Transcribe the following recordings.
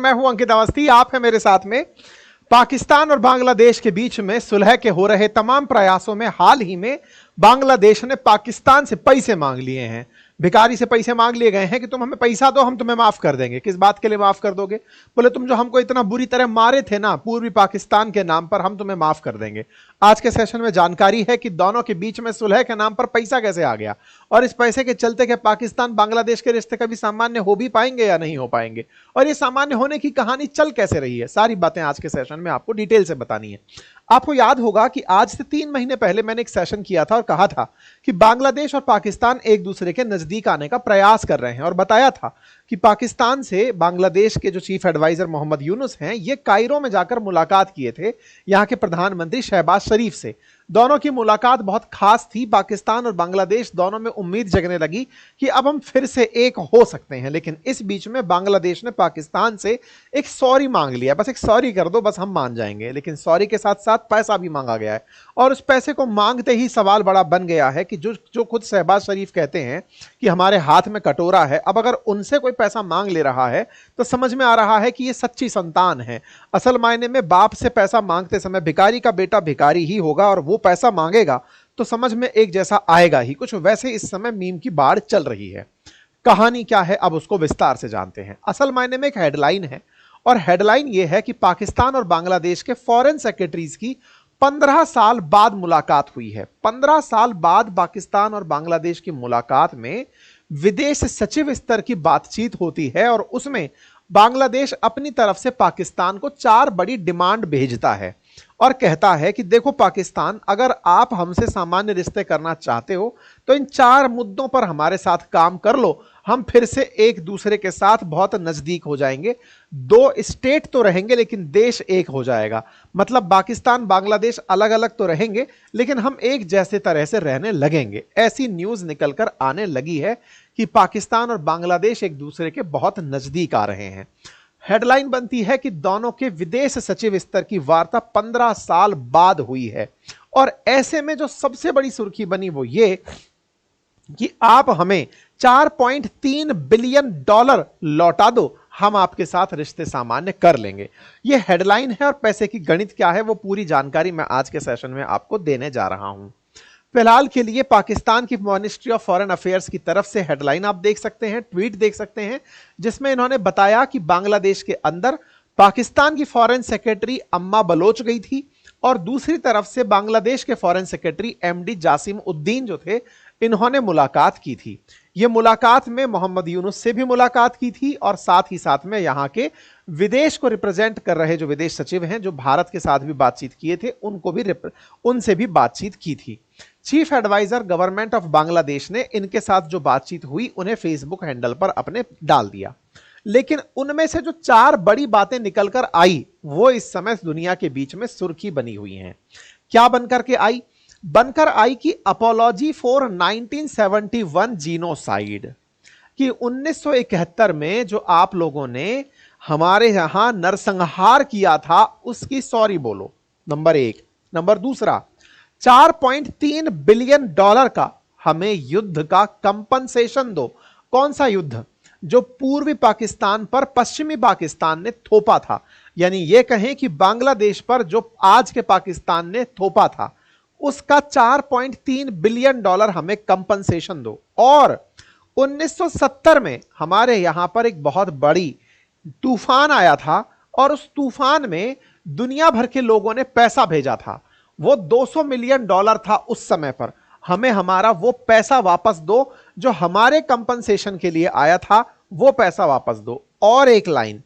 मैं हूं अंकित अवस्थी, आप है मेरे साथ में। पाकिस्तान और बांग्लादेश के बीच में सुलह के हो रहे तमाम प्रयासों में हाल ही में बांग्लादेश ने पाकिस्तान से पैसे मांग लिए हैं। भिखारी से पैसे मांग लिए गए हैं कि तुम हमें पैसा दो, हम तुम्हें माफ कर देंगे। किस बात के लिए माफ कर दोगे? बोले तुम जो हमको इतना बुरी तरह मारे थे ना पूर्वी पाकिस्तान के नाम पर, हम तुम्हें माफ कर देंगे। आज के सेशन में जानकारी है कि दोनों के बीच में सुलह के नाम पर पैसा कैसे आ गया और इस पैसे के चलते के पाकिस्तान बांग्लादेश के रिश्ते कभी सामान्य हो भी पाएंगे या नहीं हो पाएंगे, और ये सामान्य होने की कहानी चल कैसे रही है, सारी बातें आज के सेशन में आपको डिटेल से बतानी है। आपको याद होगा कि आज से 3 महीने पहले मैंने एक सेशन किया था और कहा था कि बांग्लादेश और पाकिस्तान एक दूसरे के नजदीक आने का प्रयास कर रहे हैं, और बताया था कि पाकिस्तान से बांग्लादेश के जो चीफ एडवाइजर मोहम्मद यूनुस हैं, ये कायरो में जाकर मुलाकात किए थे यहां के प्रधानमंत्री शहबाज शरीफ से। दोनों की मुलाकात बहुत खास थी। पाकिस्तान और बांग्लादेश दोनों में उम्मीद जगने लगी कि अब हम फिर से एक हो सकते हैं, लेकिन इस बीच में बांग्लादेश ने पाकिस्तान से एक सॉरी मांग लिया। बस एक सॉरी कर दो, बस हम मान जाएंगे। लेकिन सॉरी के साथ साथ पैसा भी मांगा गया है, और उस पैसे को मांगते ही सवाल बड़ा बन गया है कि जो खुद शहबाज शरीफ कहते हैं कि हमारे हाथ में कटोरा है, अब अगर उनसे कोई पैसा मांग ले रहा है तो समझ में आ रहा है कि ये सच्ची संतान है। असल मायने में बाप से पैसा मांगते समय भिखारी का बेटा भिखारी ही होगा, और वो पैसा मांगेगा तो समझ में एक जैसा आएगा ही। कुछ वैसे इस समय मीम की बाढ़ चल रही है। कहानी क्या है, अब उसको विस्तार से जानते हैं। असल मायने में एक हेडलाइन है, और हेडलाइन यह है कि पाकिस्तान और बांग्लादेश के फॉरेन सेक्रेटरीज की 15 साल बाद मुलाकात हुई है। 15 साल बाद पाकिस्तान और बांग्लादेश की मुलाकात में विदेश सचिव स्तर की बातचीत होती है, और उसमें बांग्लादेश अपनी तरफ से पाकिस्तान को 4 बड़ी डिमांड भेजता है और कहता है कि देखो पाकिस्तान, अगर आप हमसे सामान्य रिश्ते करना चाहते हो तो इन 4 मुद्दों पर हमारे साथ काम कर लो, हम फिर से एक दूसरे के साथ बहुत नजदीक हो जाएंगे। 2 स्टेट तो रहेंगे लेकिन देश एक हो जाएगा। मतलब पाकिस्तान बांग्लादेश अलग अलग तो रहेंगे लेकिन हम एक जैसे तरह से रहने लगेंगे। ऐसी न्यूज निकलकर आने लगी है कि पाकिस्तान और बांग्लादेश एक दूसरे के बहुत नजदीक आ रहे हैं। हेडलाइन बनती है कि दोनों के विदेश सचिव स्तर की वार्ता 15 साल बाद हुई है, और ऐसे में जो सबसे बड़ी सुर्खी बनी वो ये कि आप हमें $4.3 बिलियन लौटा दो, हम आपके साथ रिश्ते सामान्य कर लेंगे। यह हेडलाइन है, और पैसे की गणित क्या है वो पूरी जानकारी मैं आज के सेशन में आपको देने जा रहा हूं। फिलहाल के लिए पाकिस्तान की मिनिस्ट्री ऑफ फॉरेन अफेयर्स की तरफ से हेडलाइन आप देख सकते हैं, ट्वीट देख सकते हैं, जिसमें इन्होंने बताया कि बांग्लादेश के अंदर पाकिस्तान की फॉरेन सेक्रेटरी अम्मा बलोच गई थी, और दूसरी तरफ से बांग्लादेश के foreign secretary MD Jasim Uddin जो थे, इन्होंने मुलाकात की थी। यह मुलाकात में मोहम्मद यूनुस से भी मुलाकात की थी, और साथ ही साथ में यहां के विदेश को रिप्रेजेंट कर रहे जो विदेश सचिव हैं, जो भारत के साथ भी बातचीत किए थे, उनसे भी बातचीत की थी। Chief adviser government of Bangladesh ने इनके साथ जो बातचीत हुई उन्हें फेसबुक हैंडल पर अपने डाल दिया। लेकिन उनमें से जो 4 बड़ी बातें निकलकर आई वो इस समय दुनिया के बीच में सुर्खी बनी हुई हैं। क्या बनकर के आई? बनकर आई कि अपॉलॉजी फॉर 1971 जीनोसाइड, कि 1971 में जो आप लोगों ने हमारे यहां नरसंहार किया था उसकी सॉरी बोलो, नंबर 1। नंबर दूसरा, $4.3 बिलियन का हमें युद्ध का कंपनसेशन दो। कौन सा युद्ध? जो पूर्वी पाकिस्तान पर पश्चिमी पाकिस्तान ने थोपा था, यानी यह कहें कि बांग्लादेश पर जो आज के पाकिस्तान ने थोपा था उसका $4.3 बिलियन हमें कंपनसेशन दो। और 1970 में हमारे यहां पर एक बहुत बड़ी तूफान आया था, और उस तूफान में दुनिया भर के लोगों ने पैसा भेजा था। वो $200 मिलियन था उस समय पर। हमें हमारा वो पैसा वापस दो, जो हमारे कंपनसेशन के लिए आया था वो पैसा वापस दो। और एक लाइन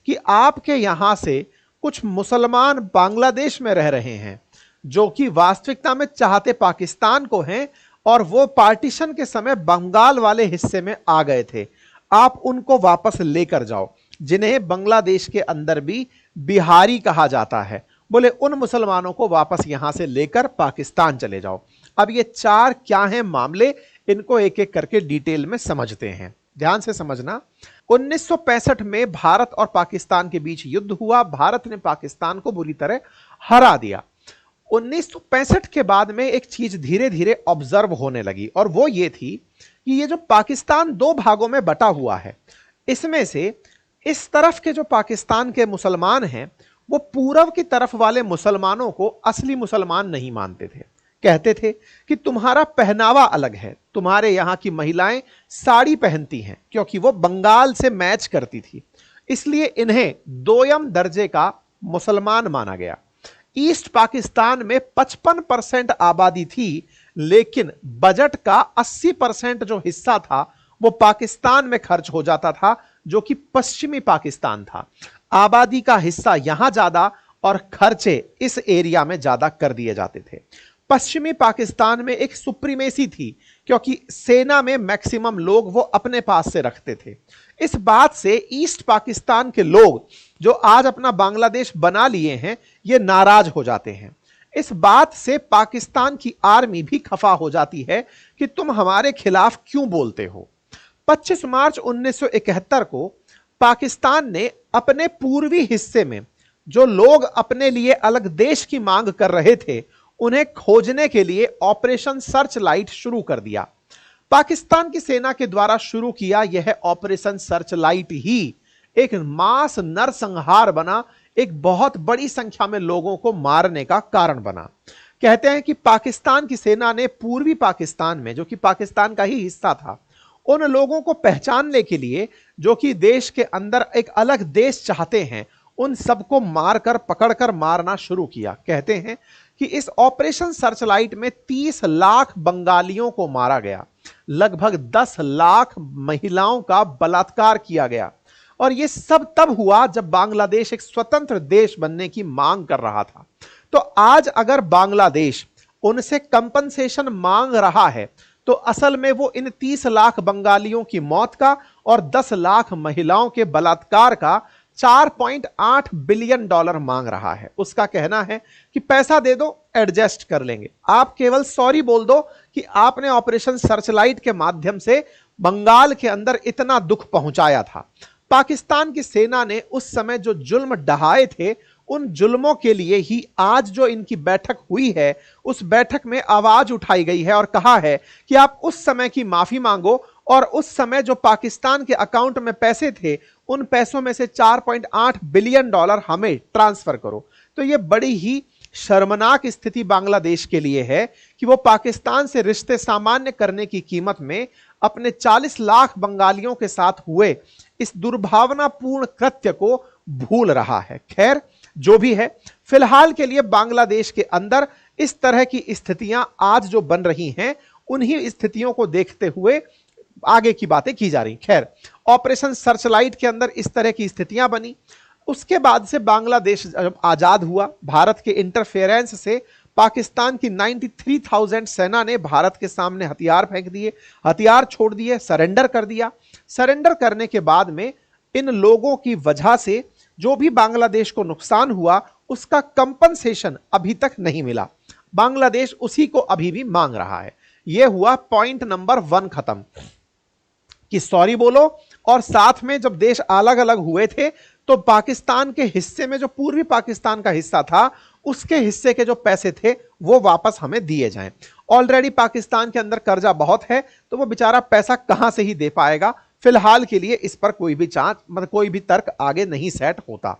कि आपके यहां से कुछ मुसलमान बांग्लादेश में रह रहे हैं जो कि वास्तविकता में चाहते पाकिस्तान को हैं, और वो पार्टीशन के समय बंगाल वाले हिस्से में आ गए थे, आप उनको वापस लेकर जाओ, जिन्हें बांग्लादेश के अंदर भी बिहारी कहा जाता है। बोले उन मुसलमानों को वापस यहां से लेकर पाकिस्तान चले जाओ। अब ये 4 क्या हैं मामले, इनको एक एक करके डिटेल में समझते हैं। ध्यान से समझना। 1965 में भारत और पाकिस्तान के बीच युद्ध हुआ। भारत ने पाकिस्तान को बुरी तरह हरा दिया। 1965 के बाद में एक चीज धीरे धीरे ऑब्जर्व होने लगी, और वो ये थी कि ये जो पाकिस्तान 2 भागों में बटा हुआ है, इसमें से इस तरफ के जो पाकिस्तान के मुसलमान हैं वो पूरब की तरफ वाले मुसलमानों को असली मुसलमान नहीं मानते थे। कहते थे कि तुम्हारा पहनावा अलग है, तुम्हारे यहां की महिलाएं साड़ी पहनती हैं, क्योंकि वो बंगाल से मैच करती थी, इसलिए इन्हें दोयम दर्जे का मुसलमान माना गया। ईस्ट पाकिस्तान में 55% आबादी थी, लेकिन बजट का 80% जो हिस्सा था वो पाकिस्तान में खर्च हो जाता था, जो कि पश्चिमी पाकिस्तान था। आबादी का हिस्सा यहां ज्यादा और खर्चे इस एरिया में ज्यादा कर दिए जाते थे। पश्चिमी पाकिस्तान में एक सुप्रीमेसी थी, क्योंकि सेना में मैक्सिमम लोग वो अपने पास से रखते थे। इस बात से ईस्ट पाकिस्तान के लोग जो आज अपना बांग्लादेश बना लिए हैं, ये नाराज हो जाते हैं। इस बात से पाकिस्तान की आर्मी भी खफा हो जाती है कि तुम हमारे खिलाफ क्यों बोलते हो। 25 मार्च 1971 को पाकिस्तान ने अपने पूर्वी हिस्से में जो लोग अपने लिए अलग देश की मांग कर रहे थे, उन्हें खोजने के लिए ऑपरेशन सर्च लाइट शुरू कर दिया। पाकिस्तान की सेना के द्वारा शुरू किया यह ऑपरेशन सर्च लाइट ही एक मास नरसंहार बना, एक बहुत बड़ी संख्या में लोगों को मारने का कारण बना। कहते हैं कि पाकिस्तान की सेना ने पूर्वी पाकिस्तान में, जो कि पाकिस्तान का ही हिस्सा था, उन लोगों को पहचानने के लिए जो कि देश के अंदर एक अलग देश चाहते हैं, उन सबको मारकर पकड़कर मारना शुरू किया। कहते हैं कि इस ऑपरेशन सर्चलाइट में 30 लाख बंगालियों को मारा गया, लगभग 10 लाख महिलाओं का बलात्कार किया गया, और यह सब तब हुआ जब बांग्लादेश एक स्वतंत्र देश बनने की मांग कर रहा था। तो आज अगर बांग्लादेश उनसे कंपनसेशन मांग रहा है, तो असल में वो इन 30 लाख बंगालियों की मौत का और 10 लाख महिलाओं के बलात्कार का $4.8 बिलियन मांग रहा है। उसका कहना है कि पैसा दे दो, एडजस्ट कर लेंगे, आप केवल सॉरी बोल दो कि आपने ऑपरेशन सर्चलाइट के माध्यम से बंगाल के अंदर इतना दुख पहुंचाया था। पाकिस्तान की सेना ने उस समय जो जुल्म ढहाए थे, उन जुल्मों के लिए ही आज जो इनकी बैठक हुई है, उस बैठक में आवाज उठाई गई है और कहा है कि आप उस समय की माफी मांगो, और उस समय जो पाकिस्तान के अकाउंट में पैसे थे, उन पैसों में से $4.8 बिलियन हमें ट्रांसफर करो। तो यह बड़ी ही शर्मनाक स्थिति बांग्लादेश के लिए है कि वो पाकिस्तान से रिश्ते सामान्य करने की कीमत में अपने 40 लाख बंगालियों के साथ हुए इस दुर्भावनापूर्ण कृत्य को भूल रहा है। खैर, जो भी है, फिलहाल के लिए बांग्लादेश के अंदर इस तरह की स्थितियां आज जो बन रही हैं, उन्हीं स्थितियों को देखते हुए आगे की बातें की जा रही। खैर, ऑपरेशन सर्चलाइट के अंदर इस तरह की स्थितियां बनी। उसके बाद से बांग्लादेश जब आजाद हुआ, भारत के इंटरफेरेंस से पाकिस्तान की 93,000 सेना ने भारत के सामने हथियार फेंक दिए, हथियार छोड़ दिए, सरेंडर कर दिया। सरेंडर करने के बाद में इन लोगों की वजह से जो भी बांग्लादेश को नुकसान हुआ, उसका कंपनसेशन अभी तक नहीं मिला। बांग्लादेश उसी को अभी भी मांग रहा है। यह हुआ पॉइंट नंबर 1 खत्म कि सॉरी बोलो, और साथ में जब देश अलग अलग हुए थे तो पाकिस्तान के हिस्से में जो पूर्वी पाकिस्तान का हिस्सा था, उसके हिस्से के जो पैसे थे वो वापस हमें दिए जाएं। ऑलरेडी पाकिस्तान के अंदर कर्जा बहुत है, तो वो बेचारा पैसा कहां से ही दे पाएगा। फिलहाल के लिए इस पर कोई भी कोई भी तर्क आगे नहीं सेट होता।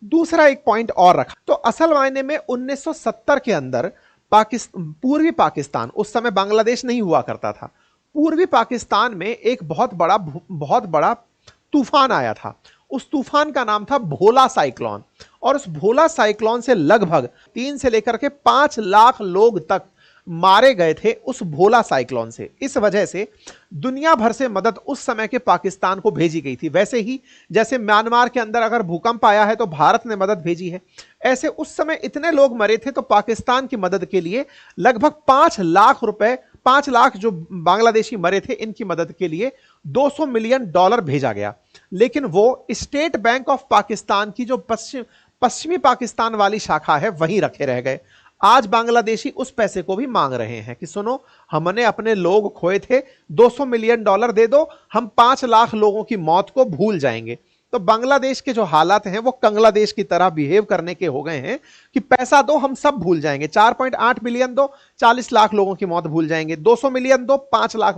दूसरा एक पॉइंट और रखा, तो असल मायने में 1970 के अंदर पूर्वी पाकिस्तान, उस समय बांग्लादेश नहीं हुआ करता था, पूर्वी पाकिस्तान में एक बहुत बड़ा तूफान आया था। उस तूफान का नाम था भोला साइक्लोन, और उस भोला साइक्लोन से लगभग 3 से लेकर के 5 लाख लोग तक मारे गए थे उस भोला साइक्लोन से। इस वजह से दुनिया भर से मदद उस समय के पाकिस्तान को भेजी गई थी। वैसे ही जैसे म्यांमार के अंदर अगर भूकंप आया है तो भारत ने मदद भेजी है, ऐसे उस समय इतने लोग मरे थे तो पाकिस्तान की मदद के लिए लगभग 5 लाख रुपए, 5 लाख जो बांग्लादेशी मरे थे, इनकी मदद के लिए $200 मिलियन भेजा गया। लेकिन वो स्टेट बैंक ऑफ पाकिस्तान की जो पश्चिमी पाकिस्तान वाली शाखा है, वहीं रखे रह गए। आज बांग्लादेशी उस पैसे को भी मांग रहे हैं कि सुनो, हमने अपने लोग खोए थे, $200 मिलियन दे दो, हम 5 लाख लोगों की मौत को भूल जाएंगे। तो बांग्लादेश के जो हालात हैं वो कंगलादेश की तरह बिहेव करने के हो गए हैं कि पैसा दो, हम सब भूल जाएंगे। 4.8 बिलियन दो, 40 लाख लोगों की मौत भूल जाएंगे। 200 मिलियन दो, 5 लाख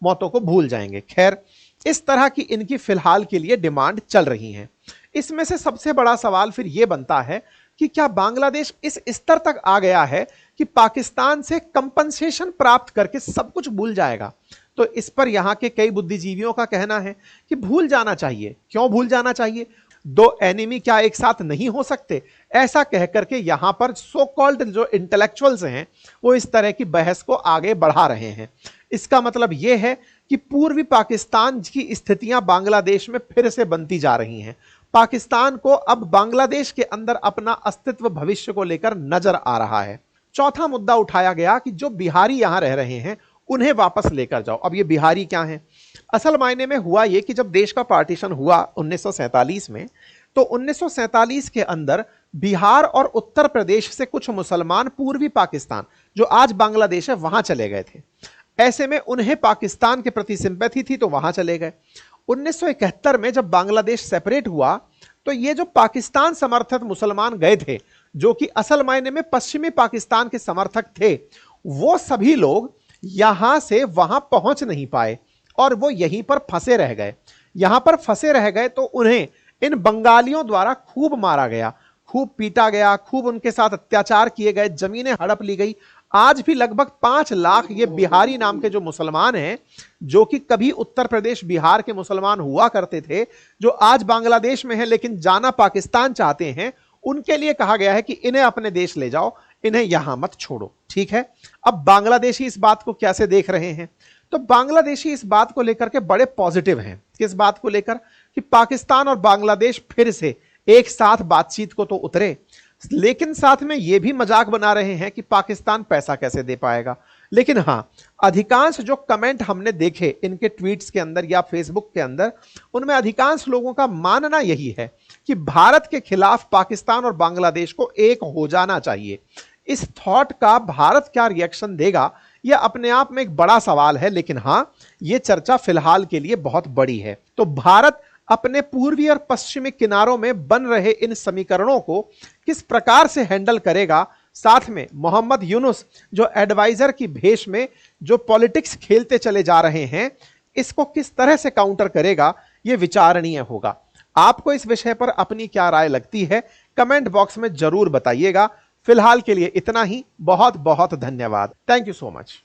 मौतों को भूल जाएंगे। खैर, इस तरह की इनकी फिलहाल के लिए डिमांड चल रही है। इसमें से सबसे बड़ा सवाल फिर यह बनता है कि क्या बांग्लादेश इस स्तर तक आ गया है कि पाकिस्तान से कंपनसेशन प्राप्त करके सब कुछ भूल जाएगा? तो इस पर यहां के कई बुद्धिजीवियों का कहना है कि भूल जाना चाहिए। क्यों भूल जाना चाहिए? दो एनिमी क्या एक साथ नहीं हो सकते? ऐसा कह करके यहां पर सो कॉल्ड जो इंटेलेक्चुअल्स हैं वो इस तरह की बहस को आगे बढ़ा रहे हैं। इसका मतलब यह है कि पूर्वी पाकिस्तान की स्थितियां बांग्लादेश में फिर से बनती जा रही हैं। पाकिस्तान को अब बांग्लादेश के अंदर अपना अस्तित्व भविष्य को लेकर नजर आ रहा है। चौथा मुद्दा उठाया गया कि जो बिहारी यहां रह रहे हैं उन्हें वापस लेकर जाओ। अब ये बिहारी क्या हैं? असल मायने में हुआ ये कि जब देश का पार्टीशन हुआ 1947 में, तो 1947 के अंदर बिहार और उत्तर प्रदेश से कुछ मुसलमान पूर्वी पाकिस्तान जो आज बांग्लादेश है वहां चले गए थे। ऐसे में उन्हें पाकिस्तान के प्रति सिंपैथी थी तो वहां चले गए। 1971 में जब बांग्लादेश सेपरेट हुआ तो ये जो पाकिस्तान समर्थक मुसलमान गए थे, जो कि असल मायने में पश्चिमी पाकिस्तान के समर्थक थे, वो सभी लोग यहां से वहां पहुंच नहीं पाए और वो यहीं पर फंसे रह गए। यहां पर फंसे रह गए तो उन्हें इन बंगालियों द्वारा खूब मारा गया, खूब पीटा गया, खूब उनके साथ अत्याचार किए गए, जमीनें हड़प ली गई। आज भी लगभग 5 लाख ये बिहारी नाम के जो मुसलमान हैं, जो कि कभी उत्तर प्रदेश बिहार के मुसलमान हुआ करते थे, जो आज बांग्लादेश में हैं लेकिन जाना पाकिस्तान चाहते हैं, उनके लिए कहा गया है कि इन्हें अपने देश ले जाओ, इन्हें यहां मत छोड़ो। ठीक है, अब बांग्लादेशी इस बात को कैसे देख रहे हैं? तो बांग्लादेशी इस बात को लेकर के बड़े पॉजिटिव हैं। किस बात को लेकर? कि पाकिस्तान और बांग्लादेश फिर से एक साथ बातचीत को तो उतरे, लेकिन साथ में यह भी मजाक बना रहे हैं कि पाकिस्तान पैसा कैसे दे पाएगा। लेकिन हां, अधिकांश जो कमेंट हमने देखे इनके ट्वीट्स के अंदर या फेसबुक के अंदर, उनमें अधिकांश लोगों का मानना यही है कि भारत के खिलाफ पाकिस्तान और बांग्लादेश को एक हो जाना चाहिए। इस थॉट का भारत क्या रिएक्शन देगा, यह अपने आप में एक बड़ा सवाल है। लेकिन हां, यह चर्चा फिलहाल के लिए बहुत बड़ी है। तो भारत अपने पूर्वी और पश्चिमी किनारों में बन रहे इन समीकरणों को किस प्रकार से हैंडल करेगा, साथ में मोहम्मद यूनुस जो एडवाइजर की भेष में जो पॉलिटिक्स खेलते चले जा रहे हैं, इसको किस तरह से काउंटर करेगा, यह विचारणीय होगा। आपको इस विषय पर अपनी क्या राय लगती है, कमेंट बॉक्स में जरूर बताइएगा। फिलहाल के लिए इतना ही। बहुत बहुत धन्यवाद। Thank you so much.